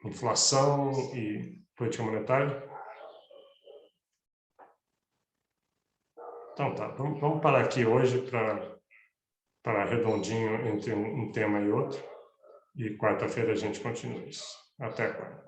A: inflação e política monetária? Então tá, vamos parar aqui hoje para redondinho entre um tema e outro. E quarta-feira a gente continua isso. Até a quarta.